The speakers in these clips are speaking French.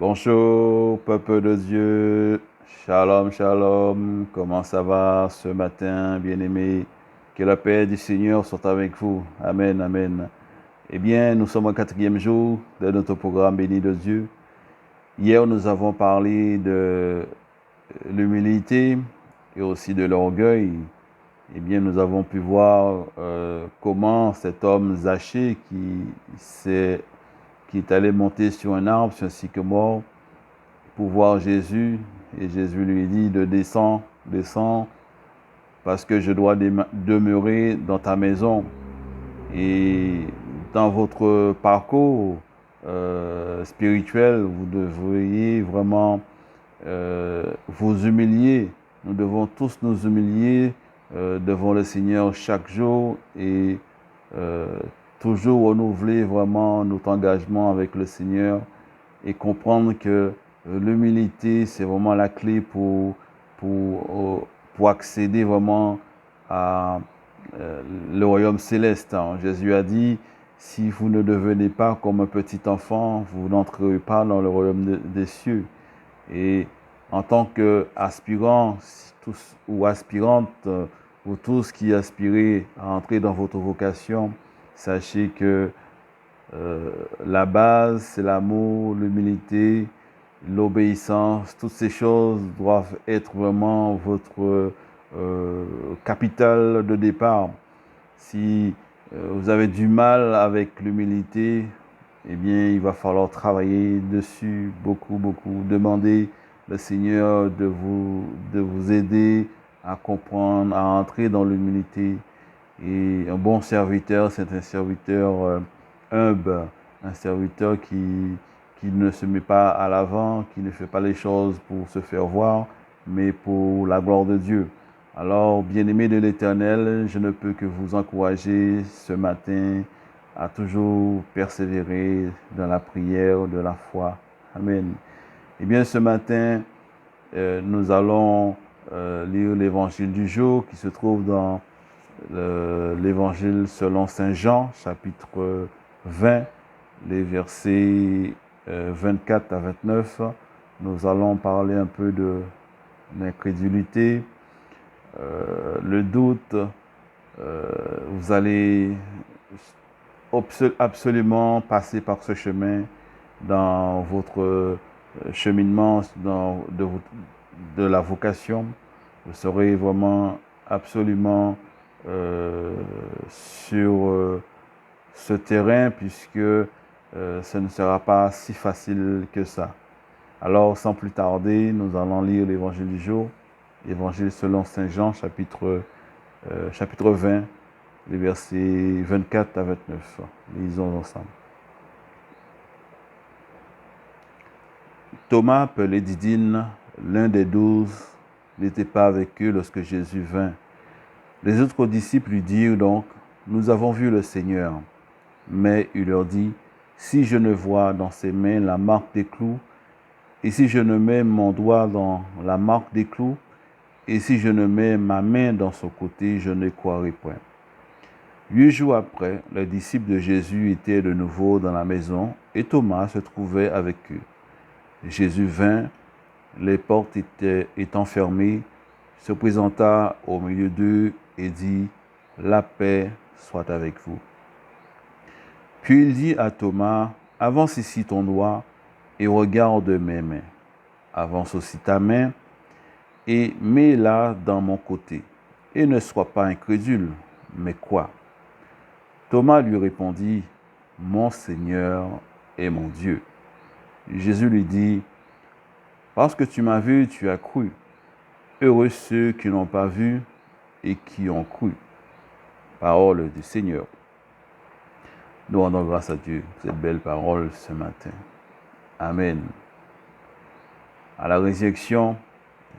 Bonjour, peuple de Dieu. Shalom, shalom. Comment ça va ce matin, bien-aimés? Que la paix du Seigneur soit avec vous. Amen, amen. Eh bien, nous sommes au quatrième jour de notre programme Béni de Dieu. Hier, nous avons parlé de l'humilité et aussi de l'orgueil. Eh bien, nous avons pu voir comment cet homme Zachée qui est allé monter sur un arbre, sur un sycomore, pour voir Jésus. Et Jésus lui dit de descendre, descends, parce que je dois demeurer dans ta maison. Et dans votre parcours spirituel, vous devriez vraiment vous humilier. Nous devons tous nous humilier devant le Seigneur chaque jour et euh, toujours renouveler vraiment notre engagement avec le Seigneur et comprendre que l'humilité, c'est vraiment la clé pour accéder vraiment à le royaume céleste. Jésus a dit, si vous ne devenez pas comme un petit enfant, vous n'entrerez pas dans le royaume des cieux. Et en tant qu'aspirant ou aspirante, vous tous qui aspirez à entrer dans votre vocation, sachez que la base, c'est l'amour, l'humilité, l'obéissance. Toutes ces choses doivent être vraiment votre capital de départ. Si vous avez du mal avec l'humilité, eh bien, il va falloir travailler dessus beaucoup, beaucoup. Demander le Seigneur de vous aider à comprendre, à entrer dans l'humilité. Et un bon serviteur, c'est un serviteur humble, un serviteur qui ne se met pas à l'avant, qui ne fait pas les choses pour se faire voir, mais pour la gloire de Dieu. Alors, bien-aimés de l'Éternel, je ne peux que vous encourager ce matin à toujours persévérer dans la prière de la foi. Amen. Eh bien, ce matin, nous allons lire l'évangile du jour qui se trouve dans l'évangile selon Saint Jean, chapitre 20, les versets 24 à 29. Nous allons parler un peu de l'incrédulité, le doute. Vous allez absolument passer par ce chemin dans votre cheminement de la vocation. Vous serez vraiment absolument sur ce terrain puisque ce ne sera pas si facile que ça. Alors, sans plus tarder, nous allons lire l'évangile du jour, l'évangile selon Saint Jean, chapitre 20, les versets 24 à 29. Lisons ensemble. Thomas, appelé Didyme, l'un des 12, n'était pas avec eux lorsque Jésus vint. Les autres disciples lui dirent donc, nous avons vu le Seigneur. Mais il leur dit, si je ne vois dans ses mains la marque des clous, et si je ne mets mon doigt dans la marque des clous, et si je ne mets ma main dans son côté, je ne croirai point. 8 jours après, les disciples de Jésus étaient de nouveau dans la maison, et Thomas se trouvait avec eux. Jésus vint, les portes étant fermées, se présenta au milieu d'eux et dit, la paix soit avec vous. Puis il dit à Thomas, avance ici ton doigt et regarde mes mains. Avance aussi ta main et mets-la dans mon côté. Et ne sois pas incrédule, mais crois. Thomas lui répondit, mon Seigneur et mon Dieu. Jésus lui dit, parce que tu m'as vu, tu as cru. Heureux ceux qui n'ont pas vu et qui ont cru. Parole du Seigneur. Nous rendons grâce à Dieu pour cette belle parole ce matin. Amen. À la résurrection,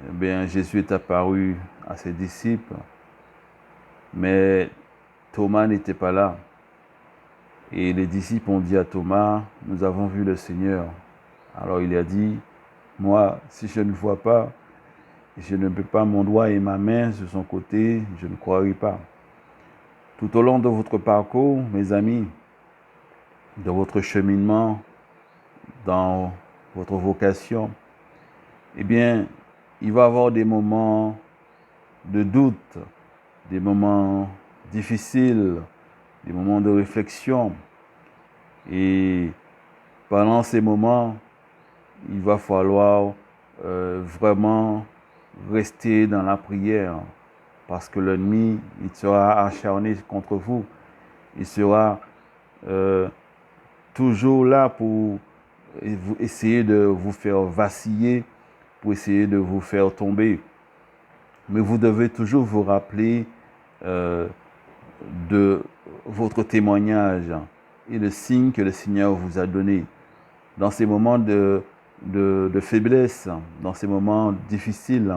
eh bien, Jésus est apparu à ses disciples, mais Thomas n'était pas là. Et les disciples ont dit à Thomas, nous avons vu le Seigneur. Alors il a dit, moi, si je ne vois pas, je ne mets pas mon doigt et ma main sur son côté, je ne croirai pas. Tout au long de votre parcours, mes amis, de votre cheminement dans votre vocation, eh bien, il va y avoir des moments de doute, des moments difficiles, des moments de réflexion. Et pendant ces moments, il va falloir vraiment rester dans la prière parce que l'ennemi, il sera acharné contre vous. Il sera toujours là pour essayer de vous faire vaciller, pour essayer de vous faire tomber. Mais vous devez toujours vous rappeler de votre témoignage et le signe que le Seigneur vous a donné. Dans ces moments de faiblesse, dans ces moments difficiles,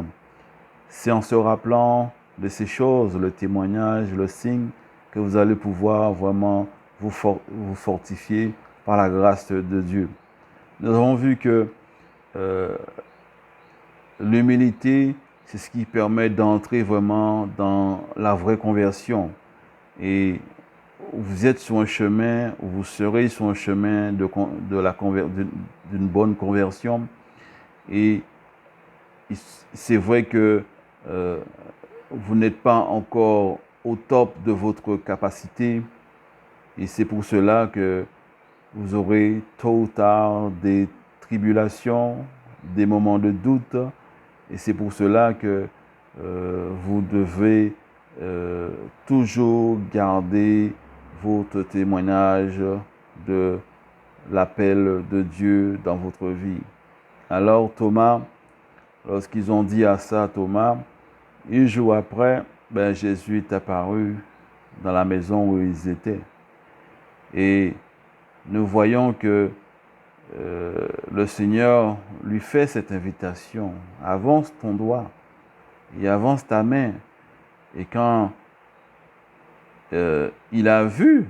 c'est en se rappelant de ces choses, le témoignage, le signe, que vous allez pouvoir vraiment vous fortifier par la grâce de Dieu. Nous avons vu que l'humilité, c'est ce qui permet d'entrer vraiment dans la vraie conversion. Et vous êtes sur un chemin, vous serez sur un chemin d'une bonne conversion. Et c'est vrai que vous n'êtes pas encore au top de votre capacité. Et c'est pour cela que vous aurez tôt ou tard des tribulations, des moments de doute. Et c'est pour cela que vous devez toujours garder votre témoignage de l'appel de Dieu dans votre vie. Alors Thomas, lorsqu'ils ont dit à ça à Thomas, un jour après, Jésus est apparu dans la maison où ils étaient. Et nous voyons que le Seigneur lui fait cette invitation. Avance ton doigt et avance ta main. Et quand il a vu,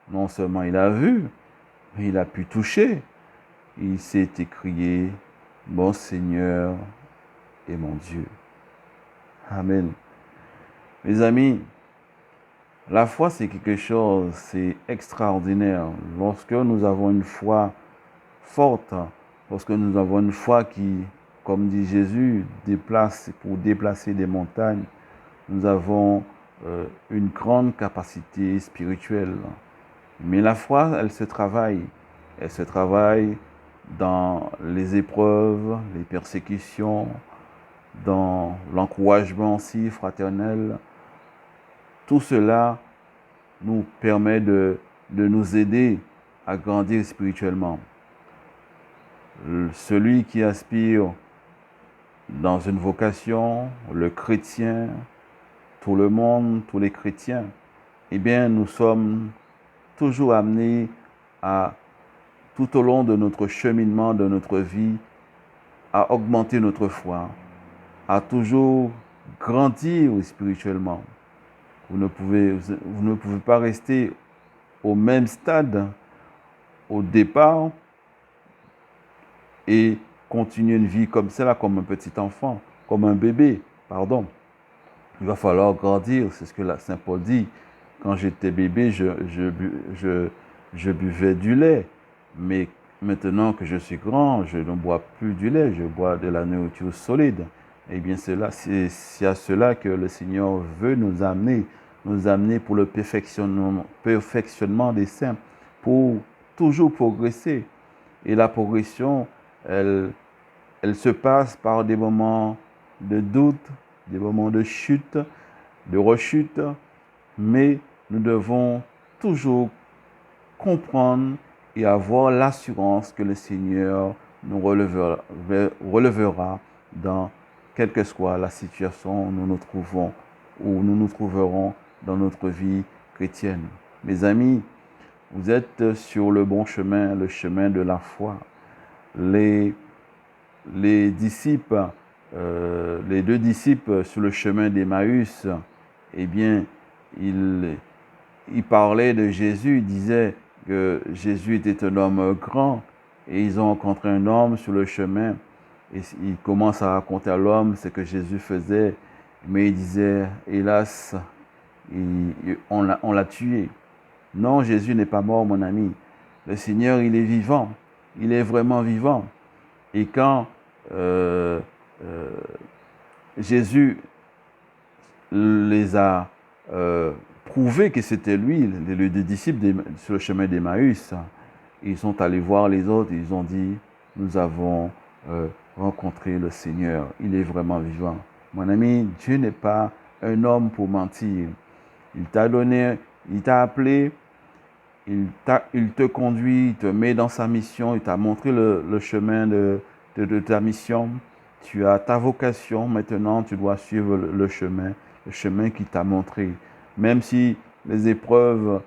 non seulement il a vu, mais il a pu toucher, il s'est écrié, mon Seigneur et mon Dieu. Amen. Mes amis, la foi c'est quelque chose, c'est extraordinaire. Lorsque nous avons une foi forte, lorsque nous avons une foi qui, comme dit Jésus, pour déplacer des montagnes, nous avons une grande capacité spirituelle. Mais la foi, elle se travaille. Elle se travaille dans les épreuves, les persécutions, dans l'encouragement aussi fraternel. Tout cela nous permet de nous aider à grandir spirituellement. Celui qui aspire dans une vocation, le chrétien, tout le monde, tous les chrétiens, eh bien, nous sommes toujours amenés à, tout au long de notre cheminement, de notre vie, à augmenter notre foi, à toujours grandir spirituellement. Vous ne pouvez pas rester au même stade au départ et continuer une vie comme cela, comme un petit enfant, comme un bébé, pardon. Il va falloir grandir, c'est ce que Saint Paul dit. Quand j'étais bébé, je buvais du lait. Mais maintenant que je suis grand, je ne bois plus du lait, je bois de la nourriture solide. Eh bien, c'est à cela que le Seigneur veut nous amener pour le perfectionnement des saints, pour toujours progresser. Et la progression, elle se passe par des moments de doute, des moments de chute, de rechute, mais nous devons toujours comprendre et avoir l'assurance que le Seigneur nous relevera dans quelle que soit la situation où nous nous trouvons, où nous nous trouverons dans notre vie chrétienne. Mes amis, vous êtes sur le bon chemin, le chemin de la foi. Les disciples, les deux disciples sur le chemin d'Emmaüs, eh bien, ils parlaient de Jésus, ils disaient que Jésus était un homme grand et ils ont rencontré un homme sur le chemin et ils commencent à raconter à l'homme ce que Jésus faisait, mais ils disaient, hélas, on l'a tué. Non, Jésus n'est pas mort, mon ami. Le Seigneur, il est vivant. Il est vraiment vivant. Et quand Jésus les a prouvé que c'était lui, les deux disciples sur le chemin d'Emmaüs, ils sont allés voir les autres, ils ont dit, nous avons rencontré le Seigneur, il est vraiment vivant. Mon ami, Dieu n'est pas un homme pour mentir. Il t'a donné, il t'a appelé, il te conduit, il te met dans sa mission, il t'a montré le chemin de ta mission. Tu as ta vocation, maintenant tu dois suivre le chemin qu'il t'a montré. Même si les épreuves,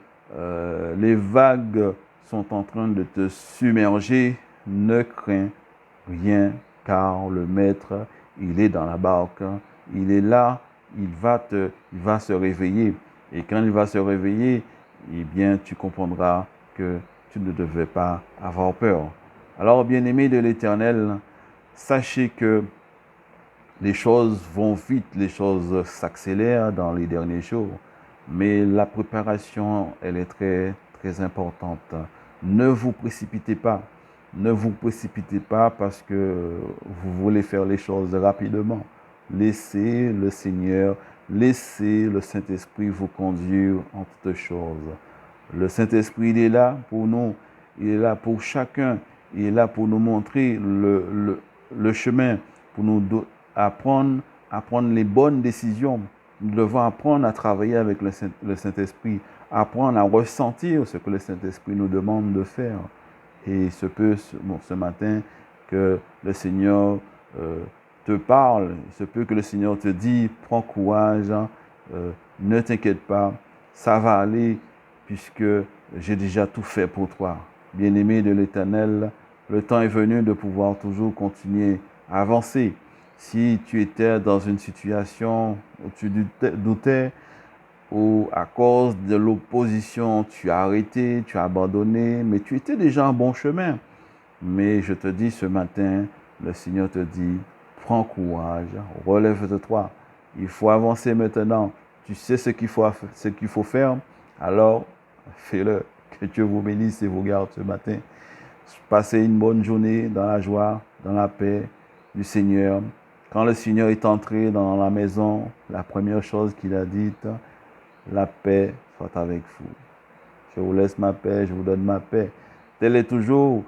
les vagues sont en train de te submerger, ne crains rien, car le Maître, il est dans la barque, il est là, il va se réveiller. Et quand il va se réveiller, eh bien, tu comprendras que tu ne devais pas avoir peur. Alors, bien-aimés de l'Éternel, sachez que les choses vont vite, les choses s'accélèrent dans les derniers jours, mais la préparation, elle est très, très importante. Ne vous précipitez pas. Ne vous précipitez pas parce que vous voulez faire les choses rapidement. Laissez le Seigneur, laissez le Saint-Esprit vous conduire en toutes choses. Le Saint-Esprit, il est là pour nous, il est là pour chacun, il est là pour nous montrer le chemin, pour nous apprendre à prendre les bonnes décisions. Nous devons apprendre à travailler avec le Saint-Esprit, apprendre à ressentir ce que le Saint-Esprit nous demande de faire. Et il se peut ce matin que le Seigneur te parle, il se peut que le Seigneur te dise, prends courage, ne t'inquiète pas, ça va aller puisque j'ai déjà tout fait pour toi. Bien-aimé de l'Éternel, le temps est venu de pouvoir toujours continuer à avancer. Si tu étais dans une situation où tu doutais, ou à cause de l'opposition, tu as arrêté, tu as abandonné, mais tu étais déjà en bon chemin. Mais je te dis ce matin, le Seigneur te dit, prends courage, relève-toi. Il faut avancer maintenant. Tu sais ce qu'il faut faire, alors fais-le. Que Dieu vous bénisse et vous garde ce matin. Passez une bonne journée dans la joie, dans la paix du Seigneur. Quand le Seigneur est entré dans la maison, la première chose qu'il a dite, la paix soit avec vous. Je vous laisse ma paix, je vous donne ma paix. Telle est toujours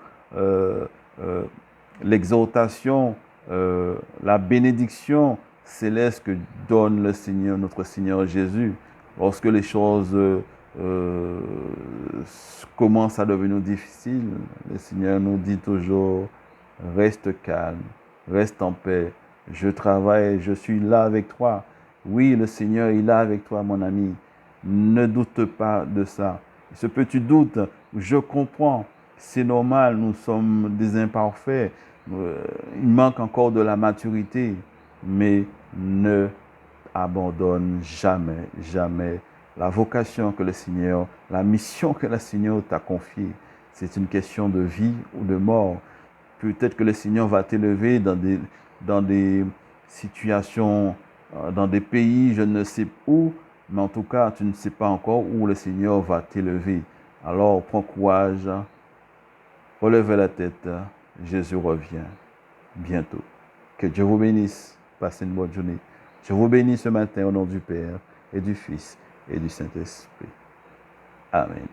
l'exhortation, la bénédiction céleste que donne le Seigneur, notre Seigneur Jésus. Lorsque les choses commencent à devenir difficiles, le Seigneur nous dit toujours, reste calme, reste en paix. Je travaille, je suis là avec toi. Oui, le Seigneur est là avec toi, mon ami. Ne doute pas de ça. Ce que tu doutes, je comprends. C'est normal, nous sommes des imparfaits. Il manque encore de la maturité. Mais ne abandonne jamais, jamais la vocation que le Seigneur, la mission que le Seigneur t'a confiée. C'est une question de vie ou de mort. Peut-être que le Seigneur va t'élever dans des situations, dans des pays, je ne sais où, mais en tout cas, tu ne sais pas encore où le Seigneur va t'élever. Alors, prends courage, relève la tête, Jésus revient bientôt. Que Dieu vous bénisse. Passez une bonne journée. Je vous bénis ce matin au nom du Père et du Fils et du Saint-Esprit. Amen.